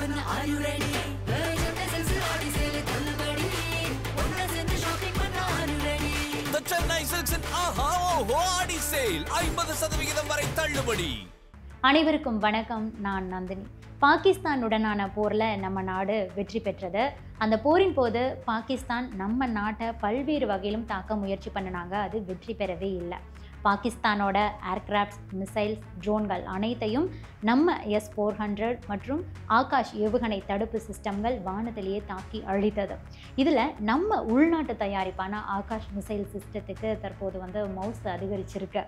பண்ண are you ready? The Chennai Silks in Aha Oho Adi Sale 50% வரை தள்ளுபடி. அனைவருக்கும் வணக்கம். நான் நந்தினி. பாகிஸ்தானுடனான போரில் நம்ம நாடு வெற்றி பெற்றது. அந்த போரின் போது பாகிஸ்தான் நம்ம நாட்டை பல்வேறு வகையிலும் தாக்க முயற்சி பண்ணினாங்க. அது வெற்றி பெறவே இல்லை. பாகிஸ்தானோட ஏர்கிராஃப்ட்ஸ், மிசைல்ஸ், ட்ரோன்கள் அனைத்தையும் நம்ம S-400 மற்றும் ஆகாஷ் ஏவுகணை தடுப்பு சிஸ்டம்கள் வானத்திலேயே தாக்கி அழித்தது. இதில் நம்ம உள்நாட்டு தயாரிப்பான ஆகாஷ் மிசைல் சிஸ்டத்துக்கு தற்போது மவுஸ் அதிகரிச்சிருக்கு.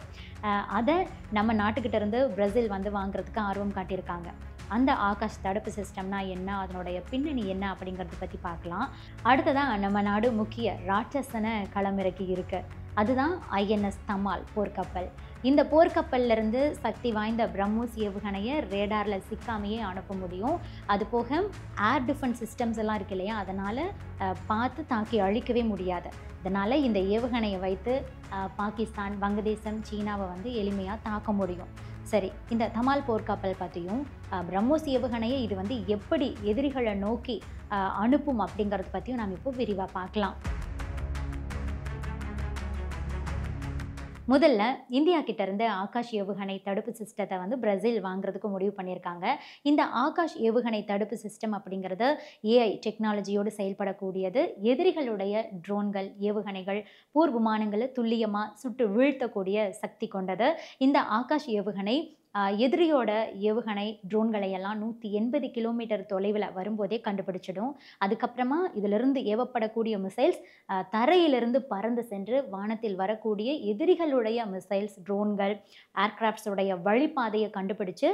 அதை நம்ம நாட்டுக்கிட்ட இருந்து பிரேசில் வாங்குறதுக்கு ஆர்வம் காட்டியிருக்காங்க. அந்த ஆகாஷ் தடுப்பு சிஸ்டம்னா என்ன, அதனுடைய பின்னணி என்ன அப்படிங்கிறத பற்றி பார்க்கலாம். அடுத்ததான் நம்ம நாடு முக்கிய ராட்சசனை களமிறக்கி இருக்கு. அதுதான் INS தமால் போர்க்கப்பல். இந்த போர்க்கப்பல்லிருந்து சக்தி வாய்ந்த பிரம்மோஸ் ஏவுகணையை ரேடாரில் சிக்காமையே அனுப்ப முடியும். அது போக ஏர் டிஃபென்ஸ் சிஸ்டம்ஸ் எல்லாம் இருக்கு இல்லையா, அதனால் பார்த்து தாக்கி அழிக்கவே முடியாது. இதனால் இந்த ஏவுகணையை வைத்து பாகிஸ்தான், வங்கதேசம், சீனாவை எளிமையாக தாக்க முடியும். சரி, இந்த தமால் போர்க்கப்பல் பற்றியும் பிரம்மோஸ் ஏவுகணையை இது எப்படி எதிரிகளை நோக்கி அனுப்பும் அப்படிங்கிறத பற்றியும் நாம் இப்போ விரிவாக பார்க்கலாம். முதல்ல இந்தியா கிட்ட இருந்து ஆகாஷ் ஏவுகணை தடுப்பு சிஸ்டத்தை பிரேசில் வாங்குறதுக்கு முடிவு பண்ணியிருக்காங்க. இந்த ஆகாஷ் ஏவுகணை தடுப்பு சிஸ்டம் அப்படிங்கிறது AI டெக்னாலஜியோடு செயல்படக்கூடியது. எதிரிகளுடைய ட்ரோன்கள், ஏவுகணைகள், போர் விமானங்களை துல்லியமாக சுட்டு வீழ்த்தக்கூடிய சக்தி கொண்டது. இந்த ஆகாஷ் ஏவுகணை எதிரியோட ஏவுகணை ட்ரோன்களை எல்லாம் 180 கிலோமீட்டர் தொலைவில் வரும்போதே கண்டுபிடிச்சிடும். அதுக்கப்புறமா இதிலிருந்து ஏவப்படக்கூடிய மிசைல்ஸ் தரையிலிருந்து பறந்து சென்று வானத்தில் வரக்கூடிய எதிரிகளுடைய மிசைல்ஸ், ட்ரோன்கள், ஏர்கிராஃப்ட்ஸுடைய வழிபாதையை கண்டுபிடிச்சு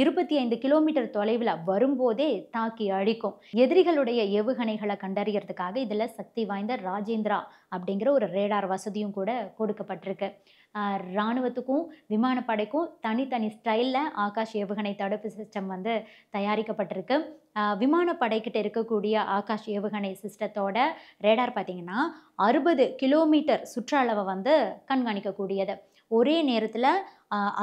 25 கிலோமீட்டர் தொலைவில் வரும்போதே தாக்கி அழிக்கும். எதிரிகளுடைய ஏவுகணைகளை கண்டறியறதுக்காக இதில் சக்தி வாய்ந்த ராஜேந்திரா அப்படிங்கிற ஒரு ரேடார் வசதியும் கூட கொடுக்கப்பட்டிருக்கு. இராணுவத்துக்கும் விமானப்படைக்கும் தனித்தனி ஸ்டைலில் ஆகாஷ் ஏவுகணை தடுப்பு சிஸ்டம் தயாரிக்கப்பட்டிருக்கு. விமானப்படைக்கிட்ட இருக்கக்கூடிய ஆகாஷ் ஏவுகணை சிஸ்டத்தோட ரேடார் பார்த்திங்கன்னா 60 கிலோமீட்டர் சுற்றளவை கண்காணிக்கக்கூடியது. ஒரே நேரத்தில்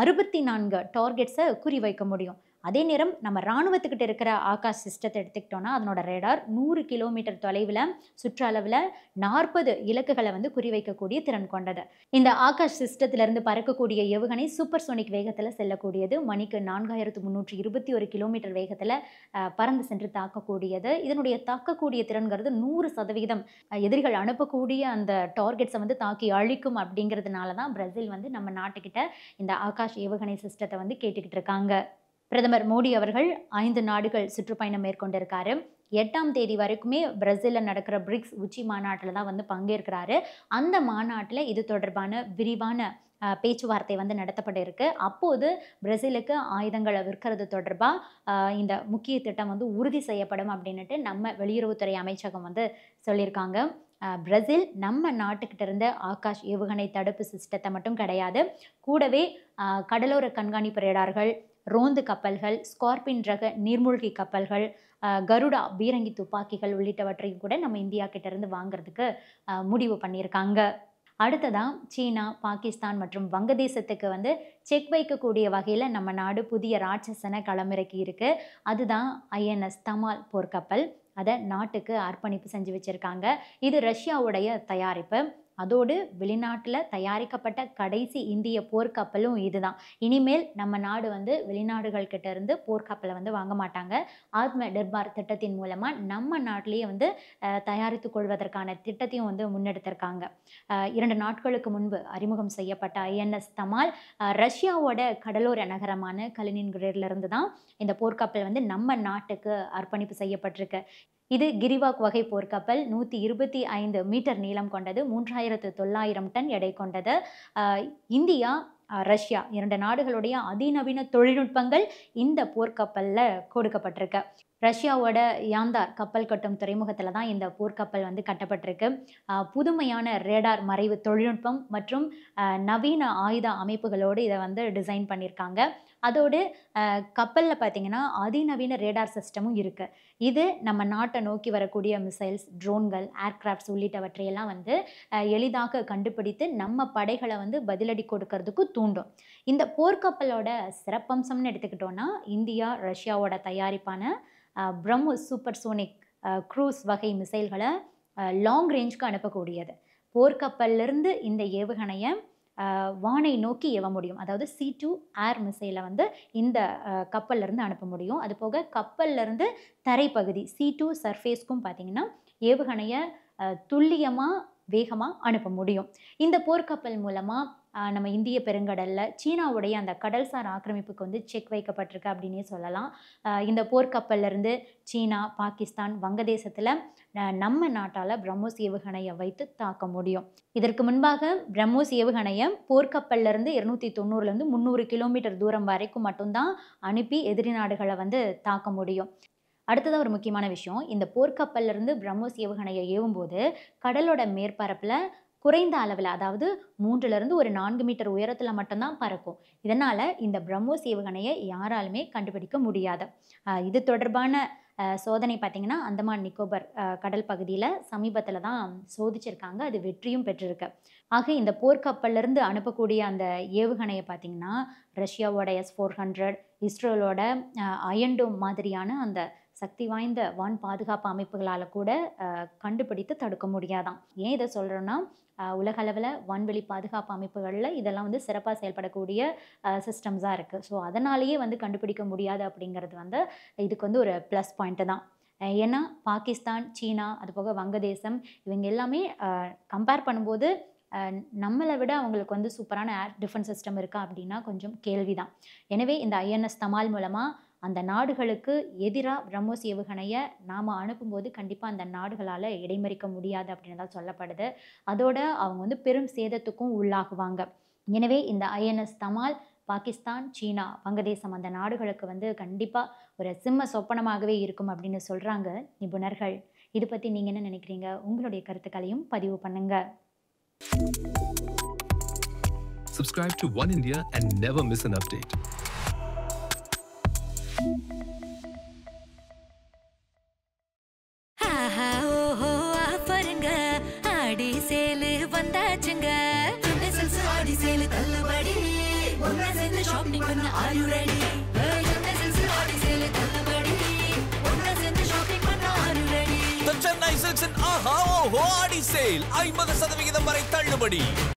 64 டார்கெட்ஸை குறிவைக்க முடியும். அதே நேரம் நம்ம இராணுவத்துக்கிட்ட இருக்கிற ஆகாஷ் சிஸ்டத்தை எடுத்துக்கிட்டோன்னா அதனோட ரேடார் 100 கிலோமீட்டர் தொலைவில் சுற்றளவில் 40 இலக்குகளை குறிவைக்கக்கூடிய திறன் கொண்டது. இந்த ஆகாஷ் சிஸ்டத்திலிருந்து பறக்கக்கூடிய ஏவுகணை சூப்பர்சோனிக் வேகத்தில் செல்லக்கூடியது. மணிக்கு 4321 கிலோமீட்டர் வேகத்தில் பறந்து சென்று தாக்கக்கூடியது. இதனுடைய தாக்கக்கூடிய திறன்கிறது 100% எதிரிகள் அனுப்பக்கூடிய அந்த டார்கெட்ஸை தாக்கி அழிக்கும். அப்படிங்கிறதுனால தான் பிரேசில் நம்ம நாட்டுக்கிட்ட இந்த ஆகாஷ் ஏவுகணை சிஸ்டத்தை கேட்டுக்கிட்டு இருக்காங்க. பிரதமர் மோடி அவர்கள் 5 நாடுகள் சுற்றுப்பயணம் மேற்கொண்டிருக்காரு. 8ஆம் தேதி வரைக்குமே பிரேசிலில் நடக்கிற பிரிக்ஸ் உச்சி மாநாட்டில் தான் பங்கேற்கிறாரு. அந்த மாநாட்டில் இது தொடர்பான விரிவான பேச்சுவார்த்தை நடத்தப்பட இருக்கு. அப்போது பிரேசிலுக்கு ஆயுதங்களை விற்கிறது தொடர்பாக இந்த முக்கிய திட்டம் உறுதி செய்யப்படும் அப்படின்ட்டு நம்ம வெளியுறவுத்துறை அமைச்சகம் சொல்லியிருக்காங்க. பிரேசில் நம்ம நாட்டுக்கிட்ட இருந்த ஆகாஷ் ஏவுகணை தடுப்பு சிஸ்டத்தை மட்டும் கிடையாது, கூடவே கடலோர கண்காணிப்பு ரேடார்கள், ரோந்து கப்பல்கள், ஸ்கார்பின் ரக நீர்மூழ்கி கப்பல்கள், கருடா பீரங்கி துப்பாக்கிகள் உள்ளிட்டவற்றையும் கூட நம்ம இந்தியா கிட்ட இருந்து வாங்குறதுக்கு முடிவு பண்ணியிருக்காங்க. அடுத்ததான் சீனா, பாகிஸ்தான் மற்றும் வங்கதேசத்துக்கு செக் வைக்கக்கூடிய வகையில் நம்ம நாடு புதிய ராட்சசனை களமிறக்கி இருக்கு. அதுதான் INS தமால் போர்க்கப்பல். அதை நாட்டுக்கு அர்ப்பணிப்பு செஞ்சு வச்சுருக்காங்க. இது ரஷ்யாவுடைய தயாரிப்பு. அதோடு வெளிநாட்டில் தயாரிக்கப்பட்ட கடைசி இந்திய போர்க்கப்பலும் இதுதான். இனிமேல் நம்ம நாடு வெளிநாடுகள் கிட்ட இருந்து போர்க்கப்பலை வாங்க மாட்டாங்க. ஆத்ம நிர்பார் திட்டத்தின் மூலமாக நம்ம நாட்டிலேயே தயாரித்து கொள்வதற்கான திட்டத்தையும் முன்னெடுத்திருக்காங்க. 2 நாட்களுக்கு முன்பு அறிமுகம் செய்யப்பட்ட INS தமால் ரஷ்யாவோட கடலோர நகரமான கலினின்கிரேட்லேருந்து தான் இந்த போர்க்கப்பல் நம்ம நாட்டுக்கு அர்ப்பணிப்பு செய்யப்பட்டிருக்கு. இது கிரிவாக் வகை போர்க்கப்பல். 125 மீட்டர் நீளம் கொண்டது. 3900 டன் எடை கொண்டது. இந்தியா, ரஷ்யா 2 நாடுகளுடைய அதிநவீன தொழில்நுட்பங்கள் இந்த போர்க்கப்பலில் கொடுக்கப்பட்டிருக்கு. ரஷ்யாவோட யாந்தார் கப்பல் கட்டும் துறைமுகத்தில் தான் இந்த போர்க்கப்பல் கட்டப்பட்டிருக்கு. புதுமையான ரேடார் மறைவு தொழில்நுட்பம் மற்றும் நவீன ஆயுத அமைப்புகளோடு இதை டிசைன் பண்ணியிருக்காங்க. அதோடு கப்பலில் பார்த்திங்கன்னா அதிநவீன ரேடார் சிஸ்டமும் இருக்குது. இது நம்ம நாட்டை நோக்கி வரக்கூடிய மிசைல்ஸ், ட்ரோன்கள், ஏர்கிராஃப்ட்ஸ் உள்ளிட்டவற்றையெல்லாம் எளிதாக கண்டுபிடித்து நம்ம படைகளை பதிலடி கொடுக்கறதுக்கு தூண்டும். இந்த போர்க்கப்பலோட சிறப்பம்சம்னு எடுத்துக்கிட்டோன்னா இந்தியா, ரஷ்யாவோட தயாரிப்பான பிரம்மோஸ் சூப்பர்சோனிக் க்ரூஸ் வகை மிசைல்களை லாங் ரேஞ்சுக்கு அனுப்பக்கூடியது. போர்க்கப்பல்லிருந்து இந்த ஏவுகணையை வானை நோக்கி ஏவ முடியும். அதாவது C2 ஏர் மிசைலை வந்து இந்த கப்பல்லேருந்து அனுப்ப முடியும். அது போக கப்பல்லேருந்து தரைப்பகுதி C2 சர்ஃபேஸ்க்கும் பார்த்திங்கன்னா ஏவுகணையை துல்லியமாக வேகமாக அனுப்ப முடியும். இந்த போர்க்கப்பல் மூலமாக நம்ம இந்திய பெருங்கடலில் சீனாவுடைய அந்த கடல்சார் ஆக்கிரமிப்புக்கு வந்து செக் வைக்கப்பட்டிருக்கு அப்படின்னே சொல்லலாம். இந்த போர்க்கப்பல்லேருந்து சீனா, பாகிஸ்தான், வங்கதேசத்தில் நம்ம நாட்டால் பிரம்மோஸ் ஏவுகணையை வைத்து தாக்க முடியும். இதற்கு முன்பாக பிரம்மோஸ் ஏவுகணையை போர்க்கப்பல்லேருந்து 290 300 கிலோமீட்டர் தூரம் வரைக்கும் மட்டும்தான் அனுப்பி எதிரி நாடுகளை வந்து தாக்க முடியும். அடுத்ததாக ஒரு முக்கியமான விஷயம், இந்த போர்க்கப்பல்லேருந்து பிரம்மோஸ் ஏவுகணையை ஏவும்போது கடலோட மேற்பரப்பில் குறைந்த அளவில், அதாவது 3லிருந்து ஒரு 4 மீட்டர் உயரத்தில் மட்டும்தான் பறக்கும். இதனால் இந்த பிரம்மோஸ் ஏவுகணையை யாராலுமே கண்டுபிடிக்க முடியாது. இது தொடர்பான சோதனை பார்த்திங்கன்னா அந்தமான் நிக்கோபர் கடல் பகுதியில் சமீபத்தில் தான் சோதிச்சிருக்காங்க. அது வெற்றியும் பெற்றிருக்கு. ஆக இந்த போர்க்கப்பல்லேருந்து அனுப்பக்கூடிய அந்த ஏவுகணையை பார்த்திங்கன்னா ரஷ்யாவோட S-400, இஸ்ரேலோட அயன் டோம் மாதிரியான அந்த சக்தி வாய்ந்த வான் பாதுகாப்பு அமைப்புகளால் கூட கண்டுபிடித்து தடுக்க முடியாதான். ஏன் இதை சொல்கிறோன்னா, உலகளவில் வான்வெளி பாதுகாப்பு அமைப்புகளில் இதெல்லாம் வந்து சிறப்பாக செயல்படக்கூடிய சிஸ்டம்ஸாக இருக்குது. ஸோ அதனாலேயே வந்து கண்டுபிடிக்க முடியாது அப்படிங்கிறது வந்து இதுக்கு வந்து ஒரு ப்ளஸ் பாயிண்ட்டு தான். ஏன்னா பாகிஸ்தான், சீனா, அது போக வங்கதேசம் இவங்க எல்லாமே கம்பேர் பண்ணும்போது நம்மளை விட அவங்களுக்கு வந்து சூப்பரான ஏர் டிஃபென்ஸ் சிஸ்டம் இருக்கா அப்படின்னா கொஞ்சம் கேள்வி தான். எனவே இந்த INS தமால் மூலமாக அந்த நாடுகளுக்கு எதிராக பிரம்மோஸ் ஏவுகணையை நாம் அனுப்பும்போது கண்டிப்பாக அந்த நாடுகளால் இடைமறிக்க முடியாது அப்படின்னு தான் சொல்லப்படுது. அதோட அவங்க வந்து பெரும் சேதத்துக்கும் உள்ளாகுவாங்க. எனவே இந்த INS தமால் பாகிஸ்தான், சீனா, வங்கதேசம் அந்த நாடுகளுக்கு வந்து கண்டிப்பாக ஒரு சிம்ம சொப்பனமாகவே இருக்கும் அப்படின்னு சொல்கிறாங்க நிபுணர்கள். இது பற்றி நீங்கள் என்ன நினைக்கிறீங்க? உங்களுடைய கருத்துக்களையும் பதிவு பண்ணுங்கள். Subscribe to One India and never miss an update. ஆடி சேலு வந்தாச்சுங்க. ஆடி சேலு தள்ளுபடி. ஒன்னா சேர்ந்து ஷாப்பிங் பண்ண are you ready? ஆடி சேலு தள்ளுபடி. ஒன்னா சேர்ந்து ஷாப்பிங் பண்ண are you ready? The Chennai Silks and ஆஹா ஓஹோ ஆடி சேல் 50% வரை தள்ளுபடி.